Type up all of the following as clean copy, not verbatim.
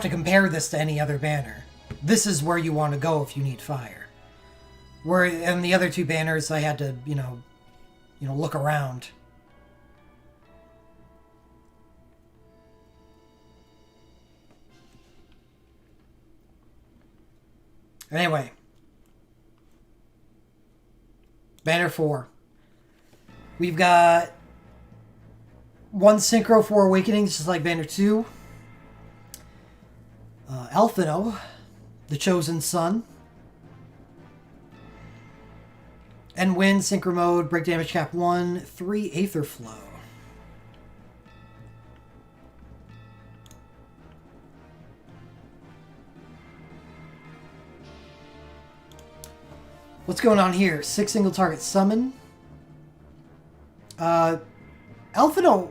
to compare this to any other banner. This is where you want to go if you need fire. Where in the other two banners, I had to, you know, look around. Anyway. Banner 4. We've got one synchro for Awakenings, just like Banner 2. Alphino, the Chosen Sun. And Wind, Synchro Mode, Break Damage Cap 1, 3 Aether Flow. What's going on here? 6 single target summon. Alphino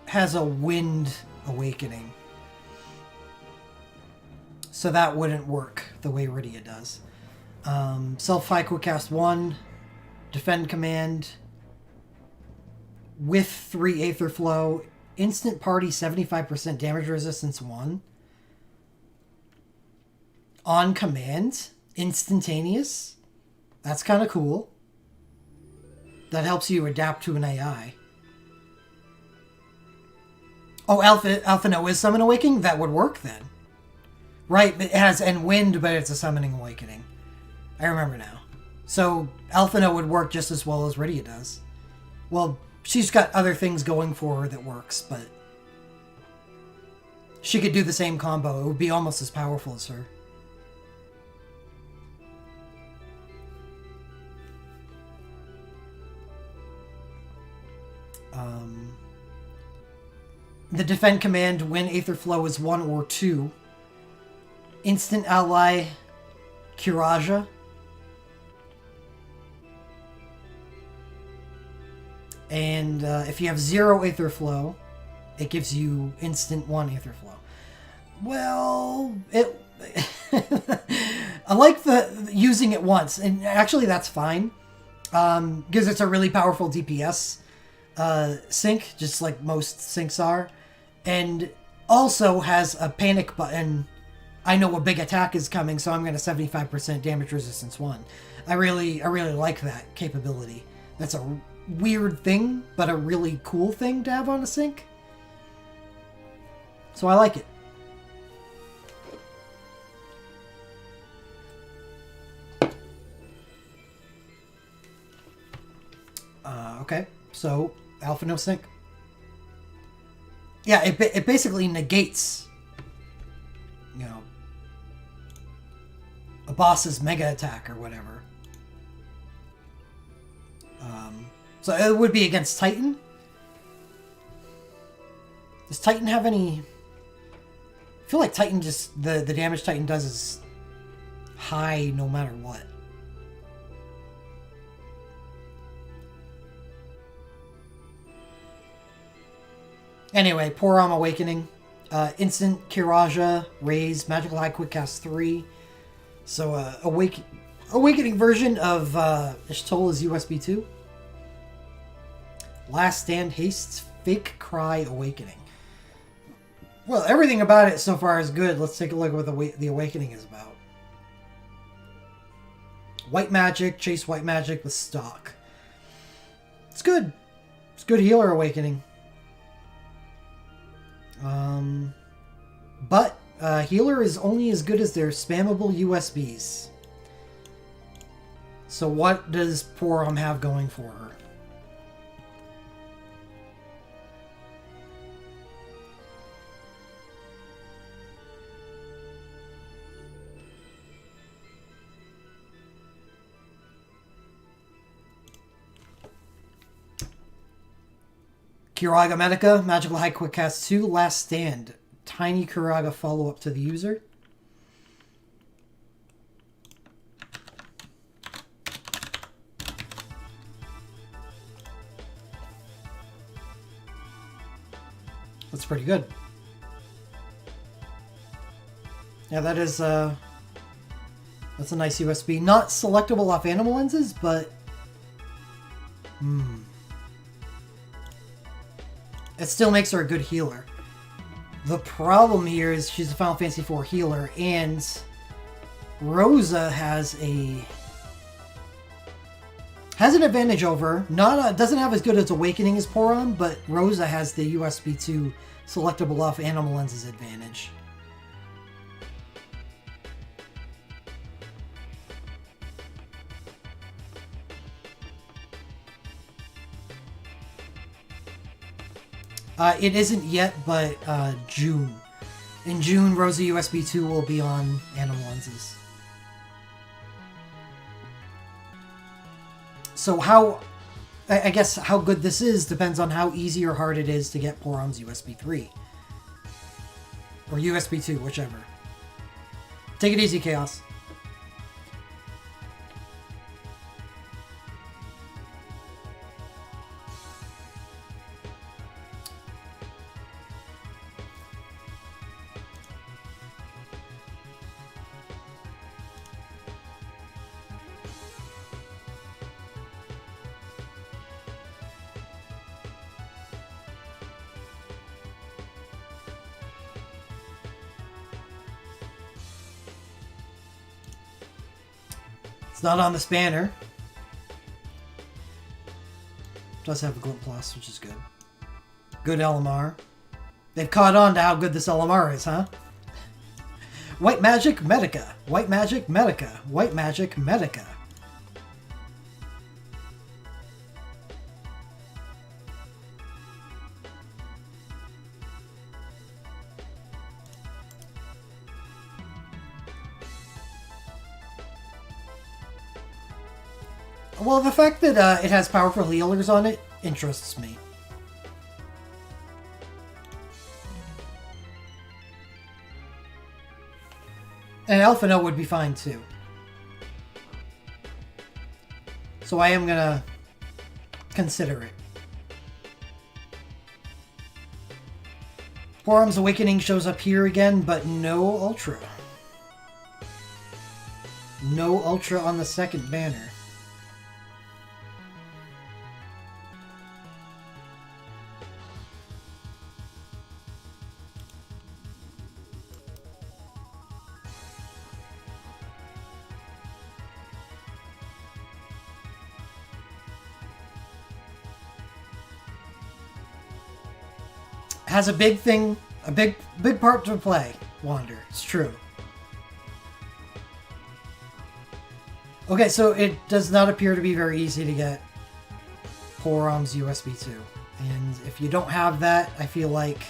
has a Wind Awakening. So that wouldn't work the way Rydia does. Self-Fi Quick Cast 1. Defend Command. With 3 Aether Flow. Instant Party 75% damage resistance 1. On command. Instantaneous. That's kind of cool. That helps you adapt to an AI. Oh, Alphino is Summon Awakening? That would work then. Right, it has and Wind, but it's a Summoning Awakening. I remember now. So Alphino would work just as well as Rydia does. Well, she's got other things going for her that works, but she could do the same combo. It would be almost as powerful as her. The Defend Command, when Aether Flow is 1 or 2. Instant Ally, Kiraja. And if you have 0 Aether Flow, it gives you instant 1 Aether Flow. Well, I like the using it once, and actually that's fine. Because it's a really powerful DPS sync, just like most syncs are. And also has a panic button. I know a big attack is coming, so I'm going to 75% damage resistance 1. I really like that capability. That's a weird thing, but a really cool thing to have on a sync. So I like it. Okay, so Alphino sync. Yeah, it basically negates, you know, a boss's mega attack or whatever. So it would be against Titan. Does Titan have any... I feel like Titan just... The damage Titan does is high no matter what. Anyway, Porom Awakening. Instant Kiraja, Raise, Magical High Quick Cast 3. So, Awakening version of Y'shtola's USB 2. Last Stand Haste's Fake Cry Awakening. Well, everything about it so far is good. Let's take a look at what the Awakening is about. White Magic, chase White Magic with Stock. It's good. It's good healer Awakening. But healer is only as good as their spammable USBs. So what does Porom have going for her? Kiraga Medica, Magical High Quick Cast 2, Last Stand. Tiny Kiraga follow-up to the user. That's pretty good. Yeah, that is, that's a nice USB. Not selectable off animal lenses, but... It still makes her a good healer. The problem here is she's a Final Fantasy IV healer, and Rosa has an advantage over. Doesn't have as good as Awakening as Poron, but Rosa has the USB 2 selectable off Animal Lens's advantage. It isn't yet, but June. In June, Rosa USB 2 will be on Animal Lenses. So I guess how good this is depends on how easy or hard it is to get Poron's USB 3. Or USB 2, whichever. Take it easy, Chaos. It's not on the spanner. Does have a Glint Plus, which is good. Good LMR. They've caught on to how good this LMR is, huh? White Magic Medica. White Magic Medica. White Magic Medica. Well, the fact that it has powerful healers on it interests me. And Alphino would be fine too. So I am gonna consider it. Poron's Awakening shows up here again, but no Ultra. No Ultra on the second banner. Has a big thing, a big part to play, Wander. It's true. Okay, so it does not appear to be very easy to get Poron's USB 2. And if you don't have that, I feel like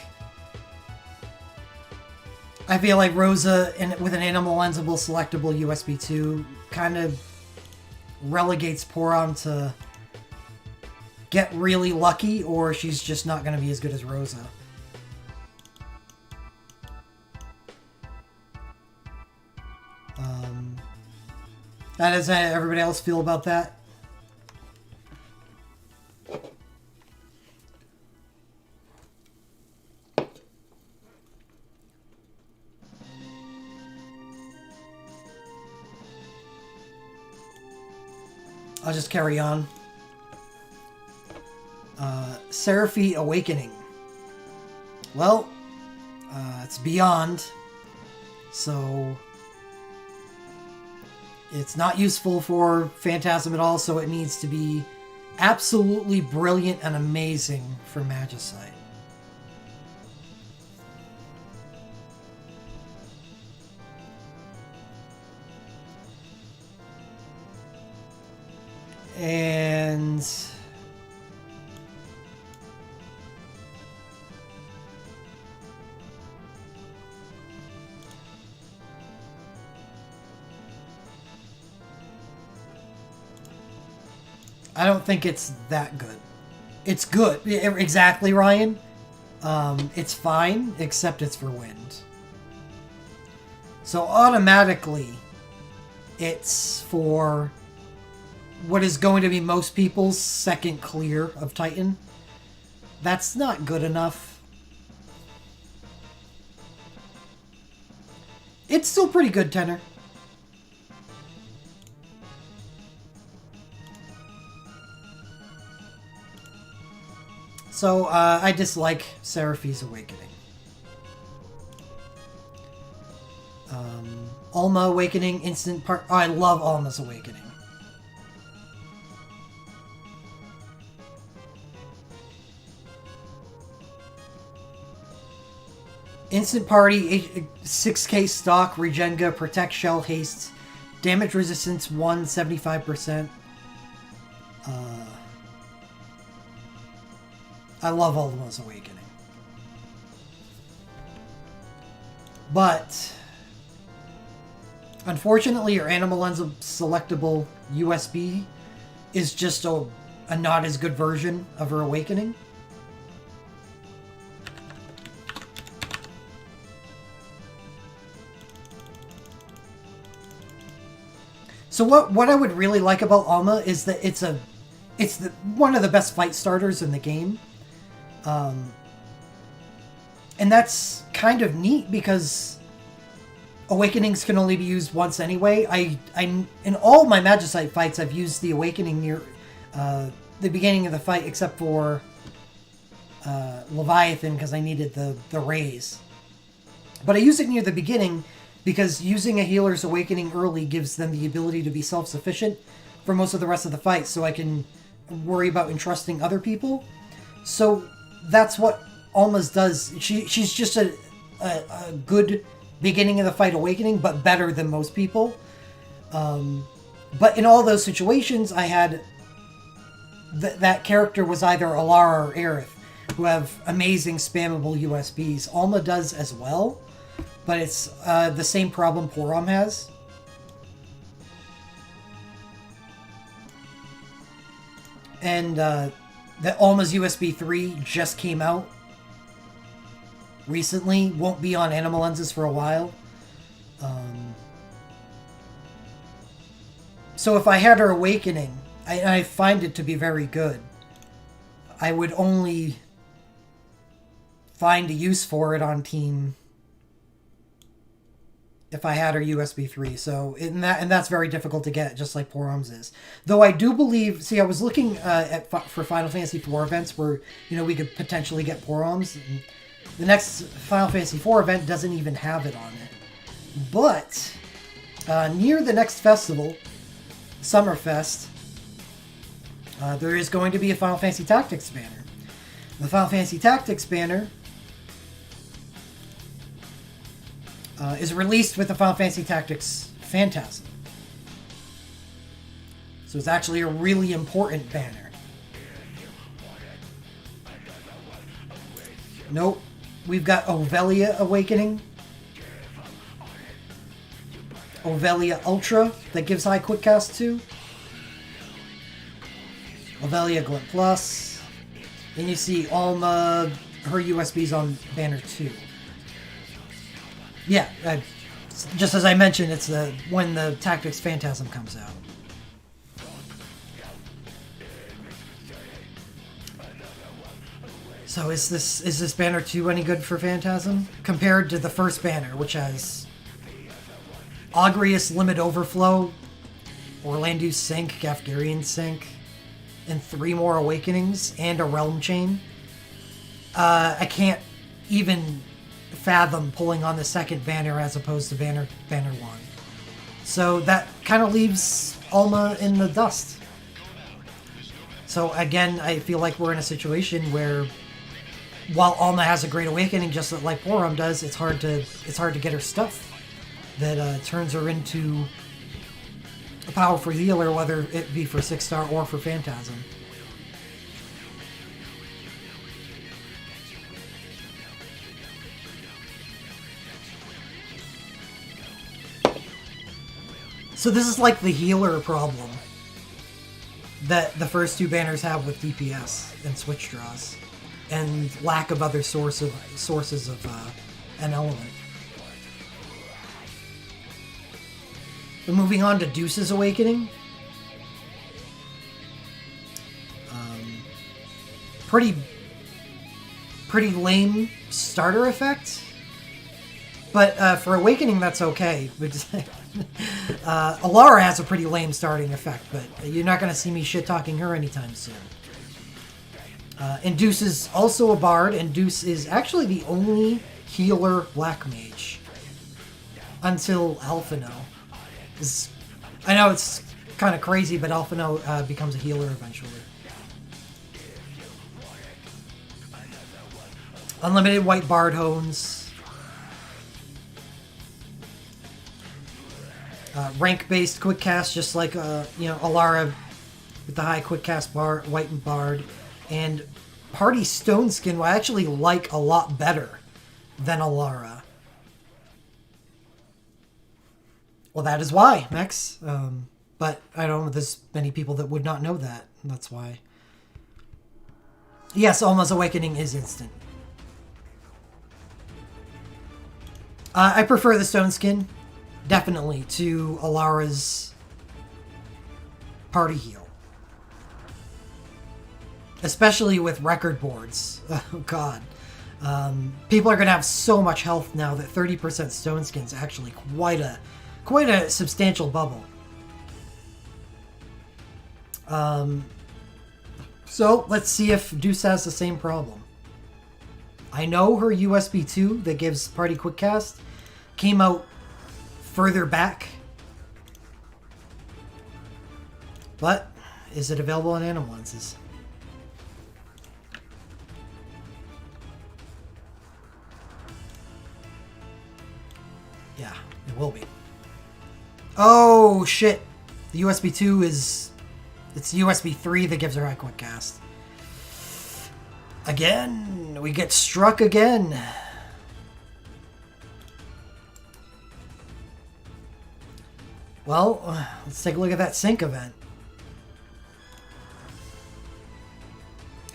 Rosa with an Animal Lensable selectable USB 2 kind of relegates Poron to get really lucky, or she's just not going to be as good as Rosa. How does everybody else feel about that? I'll just carry on. Seraphy Awakening. Well, it's beyond, so it's not useful for Phantasm at all, so it needs to be absolutely brilliant and amazing for Magicite. And I don't think it's that good. It's good. Exactly, Ryan. It's fine, except it's for wind. So automatically, it's for what is going to be most people's second clear of Titan. That's not good enough. It's still pretty good, Tenor. So, I dislike Seraphy's Awakening. Alma Awakening, instant part. Oh, I love Alma's Awakening. Instant party, 6k stock, Regenga, Protect Shell, Haste, damage resistance 1, 75%. I love Alma's Awakening. But unfortunately, your Animal Lens selectable USB is just a not as good version of her Awakening. So what I would really like about Alma is that it's one of the best fight starters in the game. And that's kind of neat because Awakenings can only be used once anyway. I in all my Magicite fights, I've used the Awakening near the beginning of the fight, except for Leviathan because I needed the raise. But I use it near the beginning because using a healer's Awakening early gives them the ability to be self-sufficient for most of the rest of the fight, so I can worry about entrusting other people. So that's what Alma's does. She's just a good beginning of the fight Awakening, but better than most people. But in all those situations, I had that character was either Alara or Aerith, who have amazing spammable USBs. Alma does as well, but it's the same problem Porom has. And that Alma's USB 3 just came out recently. Won't be on Animal Lenses for a while. So if I had her Awakening, I find it to be very good, I would only find a use for it on team if I had her USB 3. So and that's very difficult to get, just like Porom's is. Though I do believe, see, I was looking for Final Fantasy IV events where, we could potentially get Porom's. The next Final Fantasy IV event doesn't even have it on it. But near the next festival, Summerfest, there is going to be a Final Fantasy Tactics banner. The Final Fantasy Tactics banner is released with the Final Fantasy Tactics Phantasm. So it's actually a really important banner. Nope. We've got Ovelia Awakening. Ovelia Ultra, that gives high quick cast too. Ovelia Glint Plus. And you see Alma, her USBs on banner 2. Yeah, just as I mentioned, it's when the Tactics Phantasm comes out. So is this banner 2 any good for Phantasm? Compared to the first banner, which has Agrius Limit Overflow, Orlandu Sync, Gafgarian Sync, and 3 more Awakenings, and a Realm Chain. I can't even fathom pulling on the second banner as opposed to banner 1. So that kind of leaves Alma in the dust. So again, I feel like we're in a situation where while Alma has a great Awakening, just like Porom does, it's hard to get her stuff that turns her into a powerful healer, whether it be for 6-star or for Phantasm. So this is like the healer problem that the first 2 banners have with DPS and switch draws, and lack of other sources of an element. But moving on to Deuce's Awakening. Pretty lame starter effect. But for Awakening, that's okay. Alara has a pretty lame starting effect, but you're not going to see me shit-talking her anytime soon. And Deuce is also a bard, and Deuce is actually the only healer black mage until Alphino. I know it's kind of crazy, but Alphino becomes a healer eventually. Unlimited white Bard Hones. Rank-based quick cast, just like Alara with the high quick cast bar, white and Bard, and Party Stone Skin, I actually like a lot better than Alara. Well, that is why, Max. But I don't know, there's many people that would not know that. That's why. Yes, Alma's Awakening is instant. I prefer the Stone Skin, definitely, to Alara's Party Heal. Especially with record boards. Oh, God. People are going to have so much health now that 30% Stone Skin is actually quite a substantial bubble. So, let's see if Deuce has the same problem. I know her USB 2 that gives Party Quick Cast came out further back. But, is it available on Animal Lenses? Yeah, it will be. Oh, shit. The USB 2 is... It's USB 3 that gives her high quick cast. Again, we get struck again. Well, let's take a look at that sync event.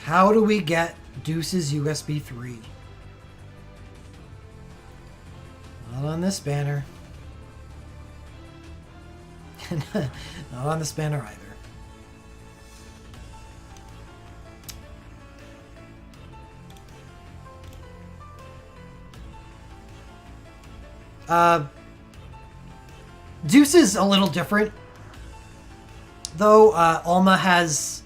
How do we get Deuce's USB 3? Not on this banner. Not on this banner either. Deuce is a little different, though. Alma has...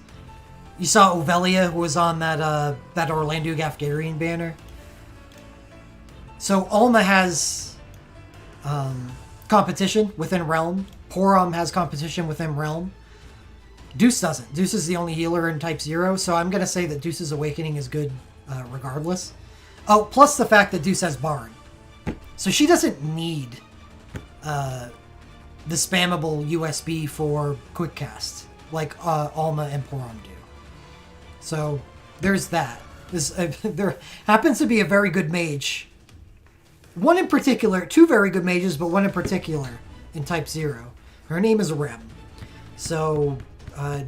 You saw Ovelia, who was on that Orlando Gafgarian banner. So Alma has competition within Realm. Porom has competition within Realm. Deuce doesn't. Deuce is the only healer in Type 0, so I'm going to say that Deuce's Awakening is good regardless. Oh, plus the fact that Deuce has Bard. So she doesn't need the spammable USB for quick cast like Alma and Porom do. So there's that. There happens to be a very good mage. One in particular, two very good mages, but one in particular in Type 0. Her name is Rem. So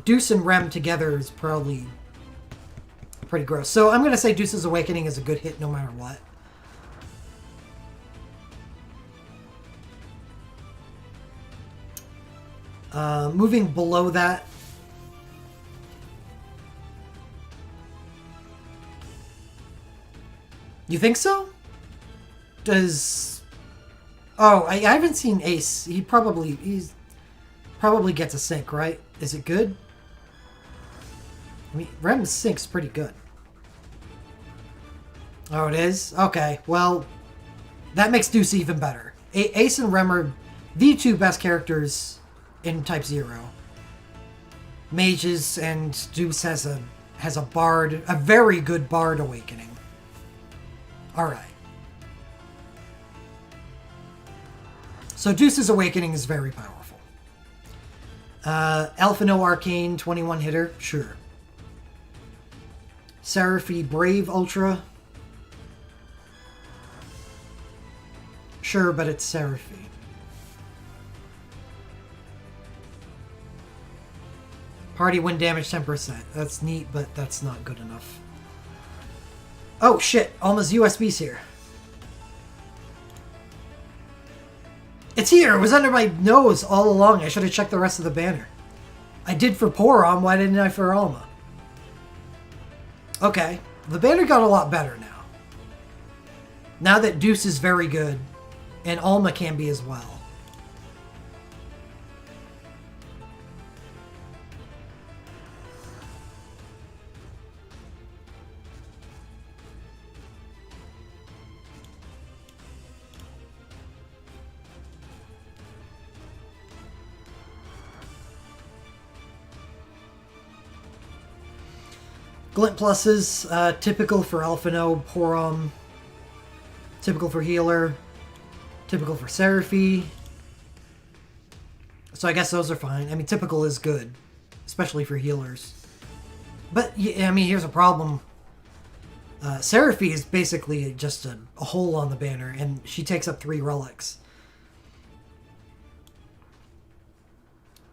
Deuce and Rem together is probably pretty gross. So I'm going to say Deuce's Awakening is a good hit no matter what. Moving below that, you think so? Does... Oh, I haven't seen Ace. He's probably gets a sync, right? Is it good? I mean, Rem's sync's pretty good. Oh, it is? Okay, well, that makes Deuce even better. Ace and Rem are the two best characters in Type 0. Mages, and Deuce has a Bard, a very good Bard Awakening. Alright. So Deuce's Awakening is very powerful. Alphino Arcane, 21 hitter, sure. Seraphy Brave Ultra. Sure, but it's Seraphy. Party win damage 10%. That's neat, but that's not good enough. Oh shit, Alma's USB's here. It's here! It was under my nose all along. I should have checked the rest of the banner. I did for Porom, why didn't I for Alma? Okay, the banner got a lot better now. Now that Deuce is very good, and Alma can be as well. Glint pluses, typical for Alphino, Porom, typical for Healer, typical for Seraphy. So I guess those are fine. I mean, typical is good, especially for healers. But, I mean, here's a problem. Seraphy is basically just a hole on the banner, and she takes up 3 relics.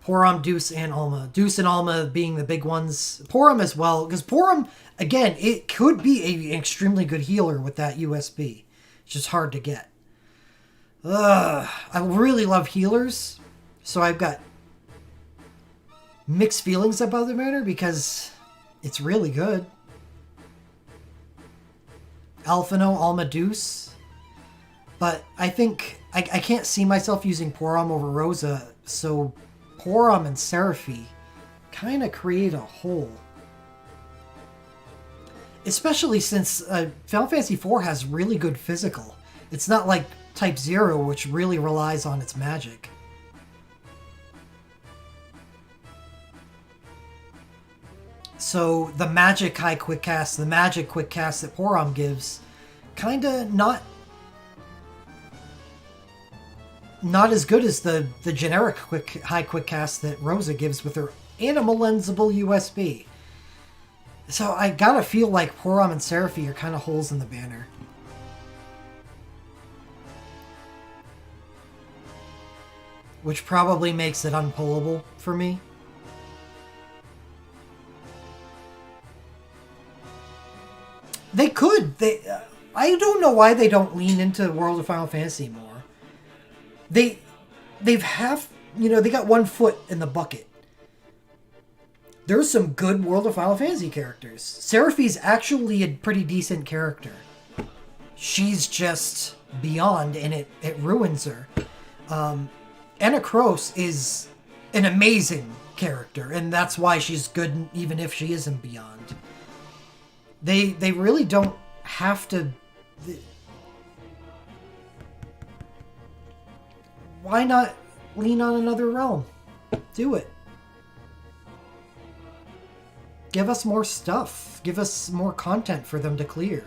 Porom, Deuce, and Alma. Deuce and Alma being the big ones. Porom as well, because Porom, again, it could be an extremely good healer with that USB. It's just hard to get. I really love healers, so I've got mixed feelings about the banner because it's really good. Alphino, Alma, Deuce. But I think I can't see myself using Porom over Rosa, so Porom and Seraphy kind of create a hole. Especially since Final Fantasy IV has really good physical. It's not like Type 0, which really relies on its magic. So the magic high quick cast, the magic quick cast that Porom gives, kind of not as good as the generic high quick cast that Rosa gives with her animal lensable USB. So I gotta feel like Porom and Seraphy are kind of holes in the banner. Which probably makes it unpullable for me. They could. I don't know why they don't lean into World of Final Fantasy more. They've they got one foot in the bucket. There's some good World of Final Fantasy characters. Seraphy's actually a pretty decent character. She's just beyond, and it ruins her. Anna Kroos is an amazing character, and that's why she's good even if she isn't beyond. They really don't have to... Why not lean on another realm? Do it. Give us more stuff. Give us more content for them to clear.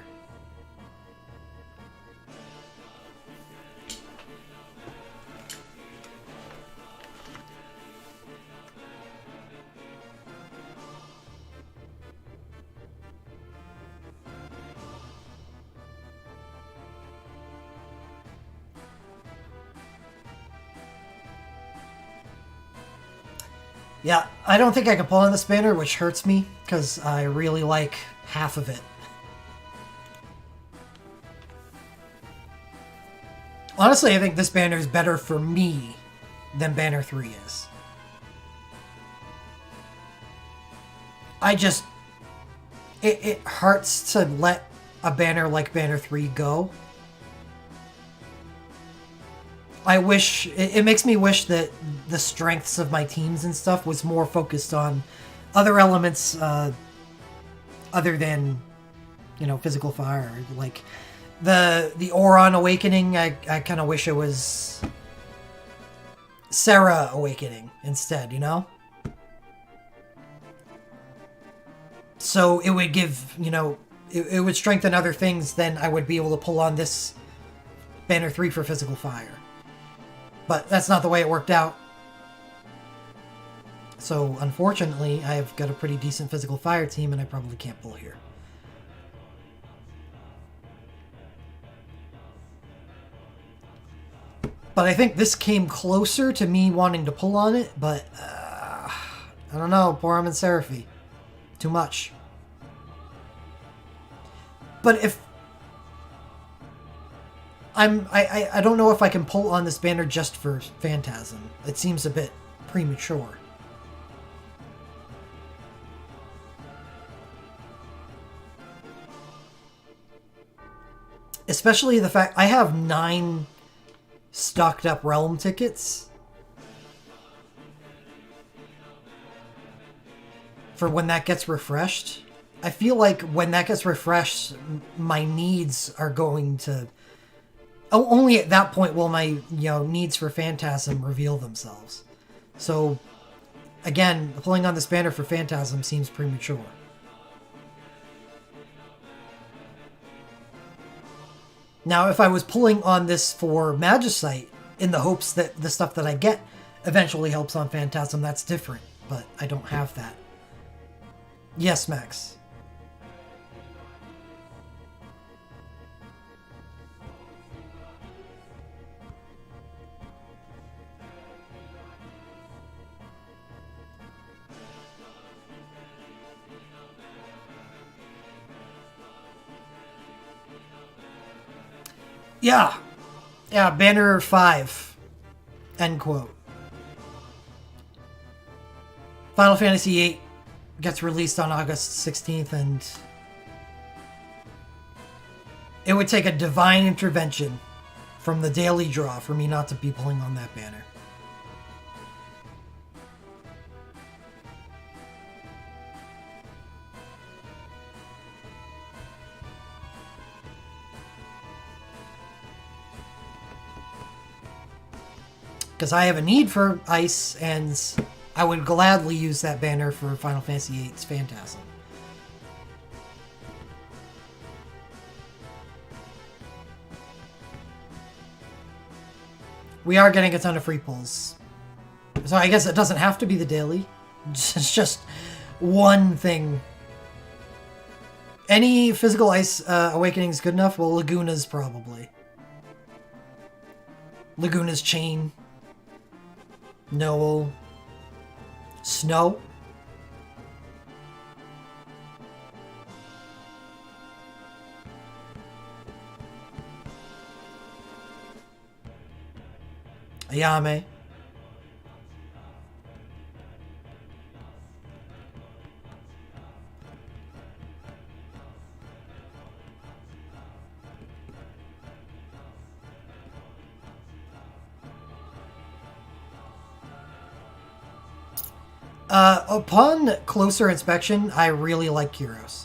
Yeah, I don't think I can pull on this banner, which hurts me, because I really like half of it. Honestly, I think this banner is better for me than Banner 3 is. It hurts to let a banner like Banner 3 go. It makes me wish that the strengths of my teams and stuff was more focused on other elements other than, physical fire. Like the Auron Awakening, I kind of wish it was Sarah Awakening instead, So it would give, it would strengthen other things, then I would be able to pull on this Banner 3 for physical fire. But that's not the way it worked out. So, unfortunately, I've got a pretty decent physical fire team, and I probably can't pull here. But I think this came closer to me wanting to pull on it, but I don't know, Porom and Seraphy. Too much. But if... I don't know if I can pull on this banner just for Phantasm. It seems a bit premature. Especially the fact I have 9 stocked up Realm tickets for when that gets refreshed. I feel like when that gets refreshed, my needs are going to... Only at that point will my needs for Phantasm reveal themselves. So, again, pulling on this banner for Phantasm seems premature. Now, if I was pulling on this for Magicite in the hopes that the stuff that I get eventually helps on Phantasm, that's different. But I don't have that. Yes, Max. Yeah. Yeah, Banner 5. End quote. Final Fantasy VIII gets released on August 16th, and it would take a divine intervention from the daily draw for me not to be pulling on that banner. Because I have a need for ice, and I would gladly use that banner for Final Fantasy VIII's Phantasm. We are getting a ton of free pulls. So I guess it doesn't have to be the daily. It's just one thing. Any physical ice awakening is good enough? Well, Laguna's probably. Laguna's Chain. Noel. Snow. Ayame. Upon closer inspection, I really like Kyros.